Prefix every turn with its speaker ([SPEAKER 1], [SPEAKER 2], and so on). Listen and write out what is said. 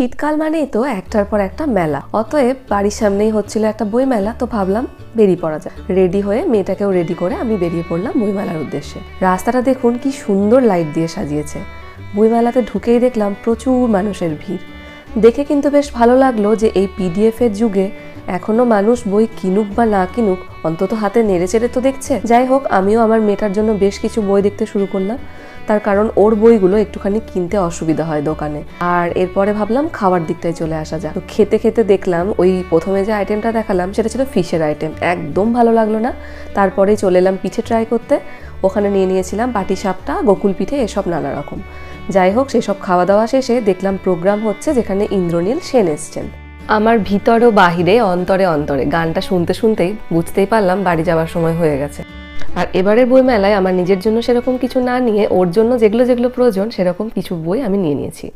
[SPEAKER 1] শীতকাল মানেই তো একটার পর একটা মেলা, অতএব বাড়ির সামনেই হচ্ছিল একটা বই মেলা, তো ভাবলাম বেরিয়ে পড়া যায়। রেডি হয়ে মেয়েটাকেও রেডি করে আমি বেরিয়ে পড়লাম বই মেলার উদ্দেশ্যে। রাস্তাটা দেখুন কি সুন্দর লাইট দিয়ে সাজিয়েছে। বইমেলাতে ঢুকেই দেখলাম প্রচুর মানুষের ভিড়। দেখে কিন্তু বেশ ভালো লাগলো যে এই পিডিএফ এর যুগে এখনো মানুষ বই কিনুক বা না কিনুক অন্তত হাতে নেড়ে চেড়ে তো দেখছে। যাই হোক, আমিও আমার মেয়েটার জন্য বেশ কিছু বই দেখতে শুরু করলাম, তার কারণ ওর বইগুলো একটুখানি কিনতে অসুবিধা হয় দোকানে। আর এরপরে ভাবলাম খাওয়ার দিকটায় চলে আসা যাক। তো খেতে খেতে দেখলাম ওই প্রথমে যে আইটেমটা দেখালাম সেটা ছিল ফিশের আইটেম, একদম ভালো লাগলো না। তারপরে চলে এলাম পিঠে ট্রাই করতে। ওখানে নিয়ে নিয়েছিলাম পাটিসাপটা, গোকুল পিঠে, এসব নানা রকম। যাই হোক, সেসব খাওয়া দাওয়া শেষে দেখলাম প্রোগ্রাম হচ্ছে যেখানে ইন্দ্রনীল সেন এসছেন। আমার ভিতর ও বাহিরে অন্তরে অন্তরে গানটা শুনতে শুনতেই বুঝতেই পারলাম বাড়ি যাওয়ার সময় হয়ে গেছে। আর এবারের বই মেলায় আমার নিজের জন্য সেরকম কিছু না নিয়ে ওর জন্য যেগুলো যেগুলো প্রয়োজন সেরকম কিছু বই আমি নিয়ে নিয়েছি।